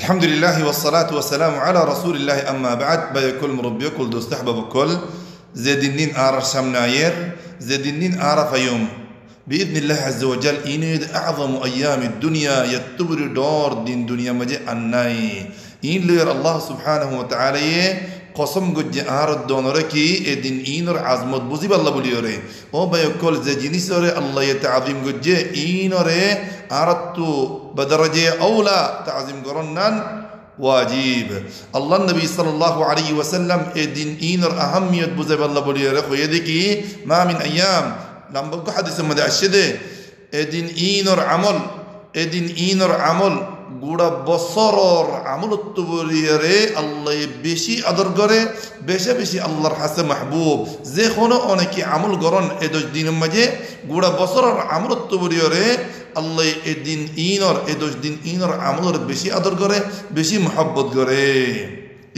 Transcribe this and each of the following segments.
الحمد لله والصلاة والسلام على رسول الله أما بعد بيكل مربي كل دوست أحباب كل زدنين آر شمناير زدنين آر فيوم بإذن الله عز وجل إنيد أعظم أيام الدنيا يتبر دور دين دنيا مجي أناي إن لير الله سبحانه وتعالى قسم گج آر دونره کی ادین اینر عظمت بوزی بالله بولیوره او بيكل زجنيسره الله يتعظيم گج اینره آرتو بدرجه أولى تعظيم قرنان واجب الله النبي صلى الله عليه وسلم ادين إينر أهمية بوزي بالله بوليره خويدكي ما من أيام لما بقول حديث مدى الشدة ادين إينر عمل গুড়া বছরর আমলত বলিয়ারে আল্লাহ বেশি আদর করে বেশি বেশি আল্লাহর হাসে মাহবুব যে কোনো অনেকে আমল গরন এ 10 দিনের মাঝে গুড়া বছরর আমলত বলিয়ারে আল্লাহ এদিন ইনর এ 10 দিন ইনর আমলর বেশি আদর করে বেশি মহব্বত করে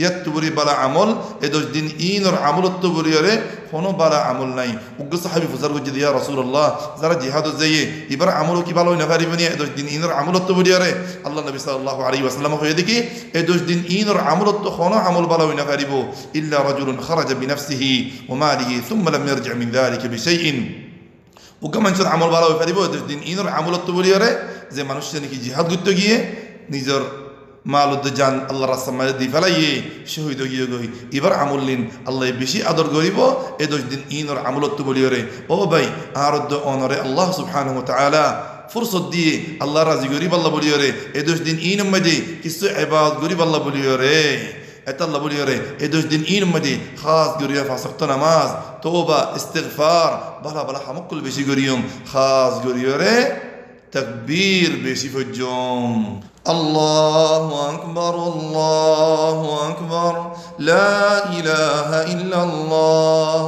ইয়াত্তুবরি বালা আমল এ 10 দিন ইনর আমলত বলিয়ারে কোনো বালা আমল নাই উগ্র সাহাবী ফুজার গজি দিয়া রাসূলুল্লাহ যারা জিহাদ যাইয়ে এবার আমল কি ভালো না পারিবনি এ 10 দিন ইনর আমলত বলিয়ারে আল্লাহ নবী সাল্লাল্লাহু আলাইহি ওয়াসাল্লাম হয়ে দেখি এ 10 দিন ইনর আমলত কোনো আমল ভালো না পারিব ইল্লা রাজুলুন খারাজা বিনফসিহি ওয়া মালিহি থুম্মা লাম ইয়ারজি' মিন যালিকা বিশাইইন উকামানসর আমল ভালো পারিব 10 দিন ইনর আমলত বলিয়ারে যে মানুষ নাকি জিহাদ করতে গিয়ে নিজের মালুদ জান আল্লাহ রাস্তা মাঝে দি ফেলাইয়ে শহীদ গিয়ে গই এবার আমল লিন আল্লাহ বেশি আদর করিব এ 10 দিন ইনর আমলত বলিয়ারে ও ভাই আরদ অনরে আল্লাহ সুবহানাহু ওয়া তাআলা ফুরসত দিয়ে আল্লাহ রাজি গরিব আল্লাহ বলিয়ারে এ 10 দিন ইন মধ্যে কিছু ইবাদত গরিব আল্লাহ বলিয়ারে এটা আল্লাহ বলিয়ারে এ 10 দিন ইন মধ্যে খাস গরিয়া ফাসক্ত নামাজ তওবা ইস্তিগফার বালা বালা হামকুল বেশি গরিয়ম খাস গরিয়ারে তাকবীর বেশি ফজম الله أكبر لا إله إلا الله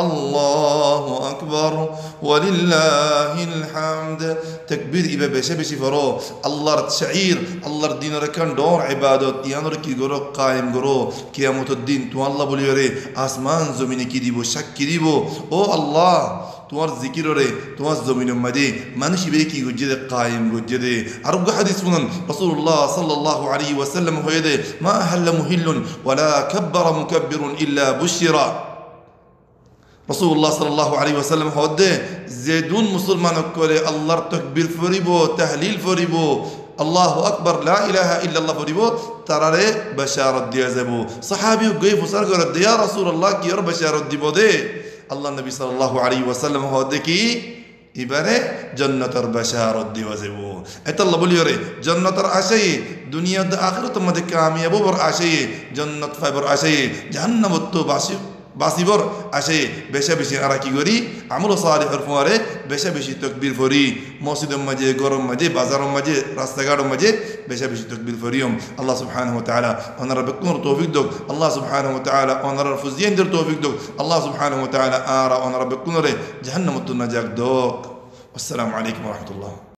الله أكبر ولله الحمد تكبير إبا بشا بشي فرو الله تشعير الله الدين ركان دور عبادت يانر كي غرو قائم غرو قيامت الدين تو الله بوليوري آسمان زميني كي ديبو شك كي ديبو او الله তোমার জিকিরে তোমার জমিনের মধ্যে মানুষ বেকি গজ্জে কায়েম গজ্জে আর হাদিস শুনুন রাসূলুল্লাহ সাল্লাল্লাহু আলাইহি ওয়াসাল্লাম হয়ে দে মা হাল্লা মুহিল্লুন ওয়ালা কাব্বারা মুকাব্বিরুন ইল্লা বুশিরা রাসূলুল্লাহ সাল্লাল্লাহু আলাইহি ওয়াসাল্লাম হদে যেদুন মুসলমান করে আল্লাহর তাকবীর ফরিব তাহলিল ফরিব আল্লাহু আকবার লা ইলাহা ইল্লাল্লাহ ফরিব তারারে বাশারত দিয়া যাব সাহাবী গই ফুসার করে দিয়া রাসূলুল্লাহ কি আর বাশারত দিব দে আল্লাহ নবী সাল্লাল্লাহু আলাইহি ওয়াসাল্লাম হদে কি এবারে জান্নাতের বাশারত দিবা যাব এটা আল্লাহ বলিওরে জান্নাতের আশায় দুনিয়ার আখিরাতের মধ্যে কামিয়াবর আশায় জান্নাত ফাইবর আশায় জাহান্নামত তো বাসিবর আশায় বেশা বেশি আর কি করি আমল সালিহের ফোয়ারে বেশা বেশি তাকবীর ফরি মসজিদের মাঝে গরম মাঝে বাজারের মাঝে রাস্তাঘাটের মাঝে বেশা বেশি তাকবীর ফরিয়ম আল্লাহ সুবহানাহু ওয়া তাআলা ওনারা বেকুর তৌফিক দক আল্লাহ সুবহানাহু ওয়া তাআলা ওনারা ফুজিয়ানদের তৌফিক দক আল্লাহ সুবহানাহু ওয়া তাআলা আর ওনারা বেকুনরে জাহান্নামত নাজাক দক আসসালামু আলাইকুম ওয়া রাহমাতুল্লাহ